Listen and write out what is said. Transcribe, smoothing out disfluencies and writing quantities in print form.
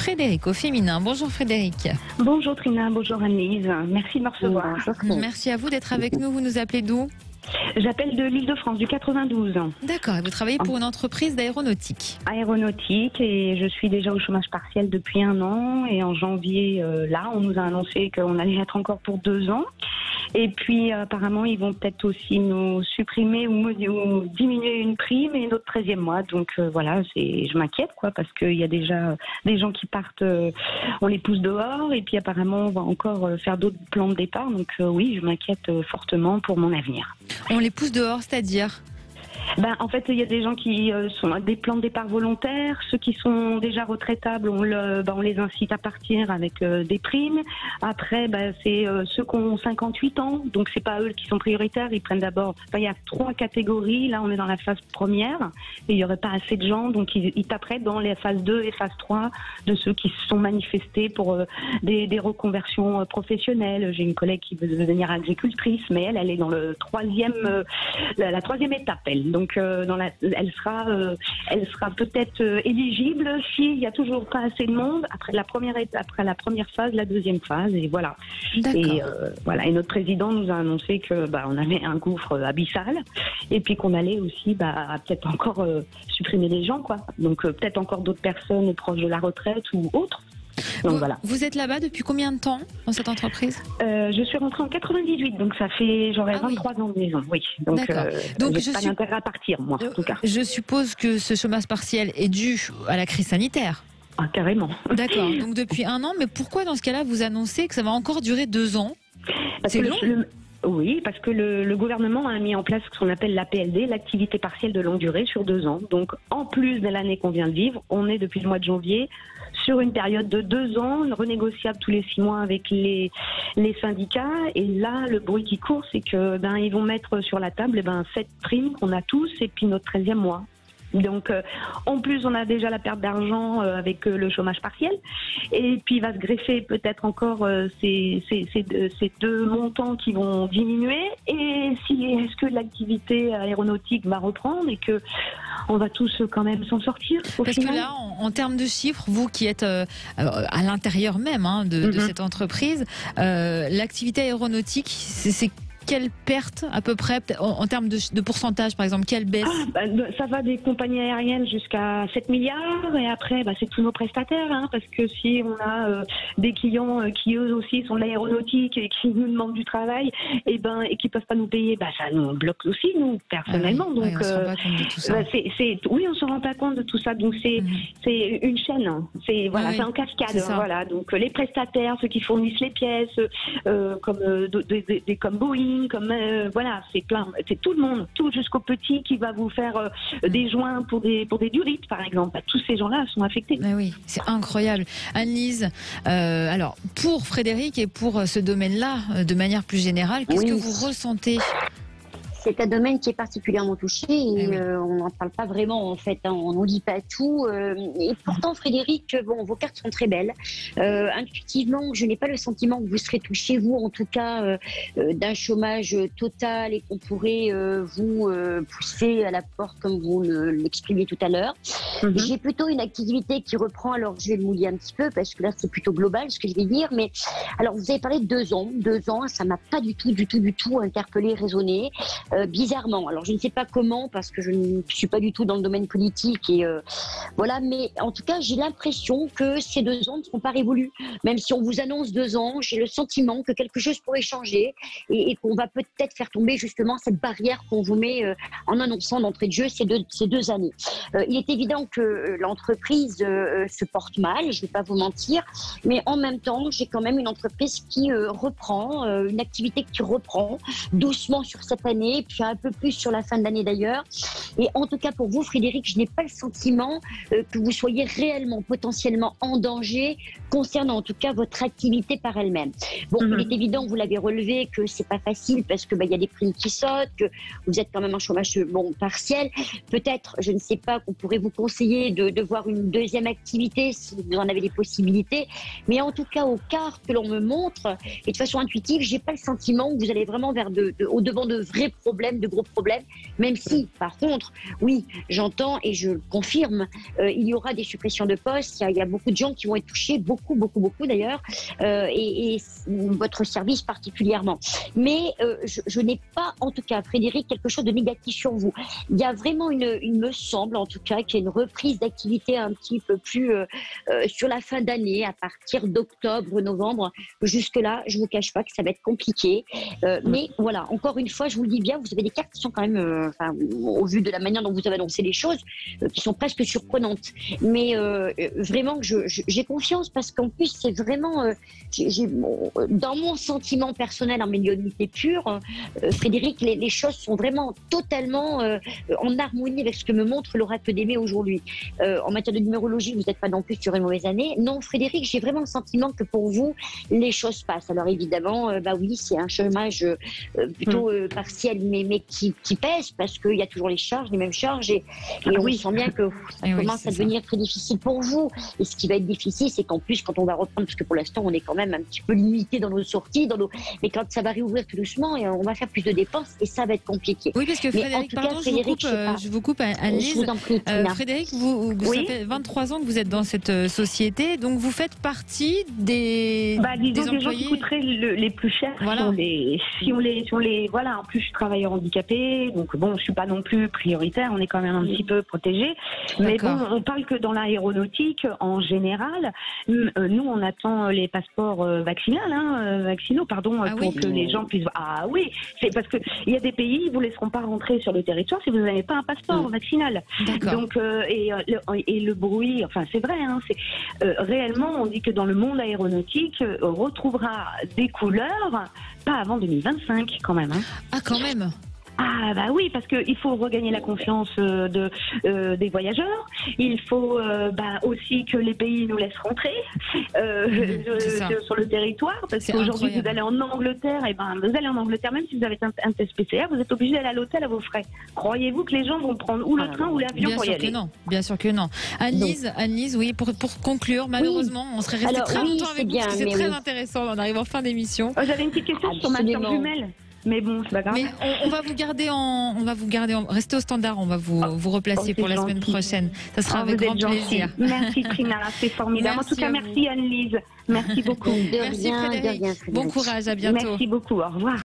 Frédéric au féminin. Bonjour Frédéric. Bonjour Trina, bonjour Anne-Lise. Merci de me recevoir. Merci à vous d'être avec nous. Vous nous appelez d'où? J'appelle de l'Île-de-France, du 92. D'accord, et vous travaillez pour une entreprise d'aéronautique. Aéronautique, et je suis déjà au chômage partiel depuis 1 an. Et en janvier, là, on nous a annoncé qu'on allait être encore pour 2 ans. Et puis apparemment, ils vont peut-être aussi nous supprimer ou diminuer une prime et notre 13e mois. Donc voilà, je m'inquiète, quoi, parce qu'il y a déjà des gens qui partent, on les pousse dehors. Et puis apparemment, on va encore faire d'autres plans de départ. Donc oui, je m'inquiète fortement pour mon avenir. On les pousse dehors, c'est-à-dire? En fait, il y a des gens qui sont à des plans de départ volontaires. Ceux qui sont déjà retraitables, on les incite à partir avec des primes. Après, c'est ceux qui ont 58 ans, donc c'est pas eux qui sont prioritaires. Ils prennent d'abord. Il y a 3 catégories. Là, on est dans la phase première et il y aurait pas assez de gens, donc ils taperaient dans les phases 2 et phase 3 de ceux qui se sont manifestés pour des reconversions professionnelles. J'ai une collègue qui veut devenir agricultrice, mais elle est dans la 3e étape, elle. Donc, elle sera peut-être éligible s'il n'y a toujours pas assez de monde après la première phase, la 2e phase, et voilà. Et voilà. Et notre président nous a annoncé que on avait un gouffre abyssal, et puis qu'on allait aussi peut-être encore supprimer les gens, quoi. Donc peut-être encore d'autres personnes proches de la retraite ou autres. Donc, voilà. Vous êtes là-bas depuis combien de temps dans cette entreprise? Je suis rentrée en 98, donc ça fait j'aurais 23 ans de maison. Oui, donc j'ai pas d'intérêt à partir, moi, en tout cas. Je suppose que ce chômage partiel est dû à la crise sanitaire. Ah, carrément. D'accord. Donc depuis 1 an, mais pourquoi dans ce cas-là vous annoncez que ça va encore durer 2 ans? C'est long. Oui, parce que le gouvernement a mis en place ce qu'on appelle l'APLD, l'activité partielle de longue durée, sur 2 ans. Donc, en plus de l'année qu'on vient de vivre, on est depuis le mois de janvier sur une période de 2 ans, renégociable tous les 6 mois avec les syndicats. Et là, le bruit qui court, c'est que ils vont mettre sur la table cette prime qu'on a tous et puis notre 13e mois. Donc, en plus, on a déjà la perte d'argent avec le chômage partiel. Et puis, il va se greffer peut-être encore ces 2 montants qui vont diminuer. Et est-ce que l'activité aéronautique va reprendre et que on va tous quand même s'en sortir Parce que là, en termes de chiffres, vous qui êtes à l'intérieur même de cette entreprise, l'activité aéronautique, c'est quelle perte à peu près en termes de pourcentage, par exemple? Quelle baisse? Ça va des compagnies aériennes jusqu'à 7 milliards, et après c'est tous nos prestataires, parce que si on a des clients qui eux aussi sont de l'aéronautique et qui nous demandent du travail et qui peuvent pas nous payer, ça nous bloque aussi, nous, personnellement. Donc on se rend pas compte de tout ça. Oui, on se rend pas compte de tout ça. Donc c'est une chaîne, c'est en cascade. Voilà. Donc les prestataires, ceux qui fournissent les pièces, comme Boeing, c'est plein, c'est tout le monde, tout jusqu'au petit qui va vous faire des joints pour des durites, par exemple. Tous ces gens-là sont affectés. Oui, c'est incroyable. Anne-Lise, alors pour Frédéric et pour ce domaine-là, de manière plus générale, qu'est-ce que vous ressentez? C'est un domaine qui est particulièrement touché et on n'en parle pas vraiment, en fait, on nous dit pas tout. Et pourtant, Frédéric, vos cartes sont très belles. Intuitivement, je n'ai pas le sentiment que vous serez touché, vous, en tout cas, d'un chômage total et qu'on pourrait vous pousser à la porte, comme vous l'exprimiez tout à l'heure. J'ai plutôt une activité qui reprend, alors je vais le mouiller un petit peu, parce que là, c'est plutôt global ce que je vais dire. Mais alors, vous avez parlé de 2 ans. 2 ans, ça m'a pas du tout interpellé, raisonné. Bizarrement, alors je ne sais pas comment, parce que je ne suis pas du tout dans le domaine politique et voilà, mais en tout cas j'ai l'impression que ces 2 ans ne seront pas révolus. Même si on vous annonce 2 ans, j'ai le sentiment que quelque chose pourrait changer et qu'on va peut-être faire tomber justement cette barrière qu'on vous met en annonçant d'entrée de jeu ces deux années. Il est évident que l'entreprise se porte mal, je ne vais pas vous mentir, mais en même temps j'ai quand même une entreprise qui reprend, une activité qui reprend doucement sur cette année, puis un peu plus sur la fin de l'année d'ailleurs. Et en tout cas pour vous, Frédéric, je n'ai pas le sentiment que vous soyez réellement, potentiellement en danger concernant en tout cas votre activité par elle-même. Bon, il est évident, vous l'avez relevé, que c'est pas facile parce que y a des primes qui sautent, que vous êtes quand même en chômage partiel. Peut-être, je ne sais pas, qu'on pourrait vous conseiller de voir une 2e activité si vous en avez les possibilités. Mais en tout cas, aux cartes que l'on me montre, et de façon intuitive, j'ai pas le sentiment que vous allez vraiment vers au devant de vrais problèmes, de gros problèmes, même si, par contre, oui, j'entends et je le confirme, il y aura des suppressions de postes, il y a beaucoup de gens qui vont être touchés, beaucoup d'ailleurs, et votre service particulièrement. Mais je n'ai pas, en tout cas, Frédéric, quelque chose de négatif sur vous. Il y a vraiment il me semble, en tout cas, qu'il y a une reprise d'activité un petit peu plus sur la fin d'année, à partir d'octobre, novembre. Jusque-là, je ne vous cache pas que ça va être compliqué. Mais voilà, encore une fois, je vous le dis bien, vous avez des cartes qui sont quand même, au vu de la manière dont vous avez annoncé les choses, qui sont presque surprenantes. Mais vraiment, j'ai confiance parce qu'en plus, c'est vraiment, dans mon sentiment personnel en médiumnité pure, Frédéric, les choses sont vraiment totalement en harmonie avec ce que me montre l'oracle d'Aimé aujourd'hui. En matière de numérologie, vous n'êtes pas non plus sur une mauvaise année. Non, Frédéric, j'ai vraiment le sentiment que pour vous, les choses passent. Alors évidemment, oui, c'est un chômage plutôt partiel, mais qui pèse parce qu'il y a toujours les charges, les mêmes charges, et on sent bien que ça commence à devenir très difficile pour vous. Et ce qui va être difficile, c'est qu'en plus, quand on va reprendre, parce que pour l'instant, on est quand même un petit peu limité dans nos sorties, mais quand ça va réouvrir tout doucement, et on va faire plus de dépenses, et ça va être compliqué. Oui, parce que Frédéric, pardon, je vous coupe, Anne-Lise. Je vous en prie, Frédéric, ça fait 23 ans que vous êtes dans cette société, donc vous faites partie des disons employés des gens qui coûteraient les plus chers. Voilà. Si on les voilà. En plus, je suis travailleur handicapé, donc bon, je suis pas non plus prioritaire. On est quand même un petit peu protégé. Mais bon, on parle que dans l'aéronautique en général, nous on attend les passeports vaccinaux, pour que les gens puissent. Ah oui, c'est parce que il y a des pays, ils vous laisseront pas rentrer sur le territoire si vous n'avez pas un passeport vaccinal. Donc et le bruit, enfin c'est vrai, réellement on dit que dans le monde aéronautique, on retrouvera des couleurs pas avant 2025 quand même. Ah, quand même. Ah bah oui, parce qu'il faut regagner la confiance des voyageurs. Il faut aussi que les pays nous laissent rentrer sur le territoire. Parce qu'aujourd'hui, vous allez en Angleterre, vous allez en Angleterre, même si vous avez un test PCR, vous êtes obligé d'aller à l'hôtel à vos frais. Croyez-vous que les gens vont prendre ou le train ou l'avion pour y aller? Bien sûr que non. Anne-Lise, oui, pour conclure, malheureusement, on serait resté très longtemps avec vous, parce que c'est très intéressant. On arrive en fin d'émission. J'avais une petite question sur ma sœur jumelle. Mais bon, c'est pas grave. Mais on va vous garder restez au standard, on va vous replacer pour la semaine prochaine. Ça sera avec grand plaisir. Merci Trina, c'est formidable. En tout cas, merci Anne-Lise. Merci beaucoup. Merci Frédéric. Bon courage, à bientôt. Merci beaucoup, au revoir.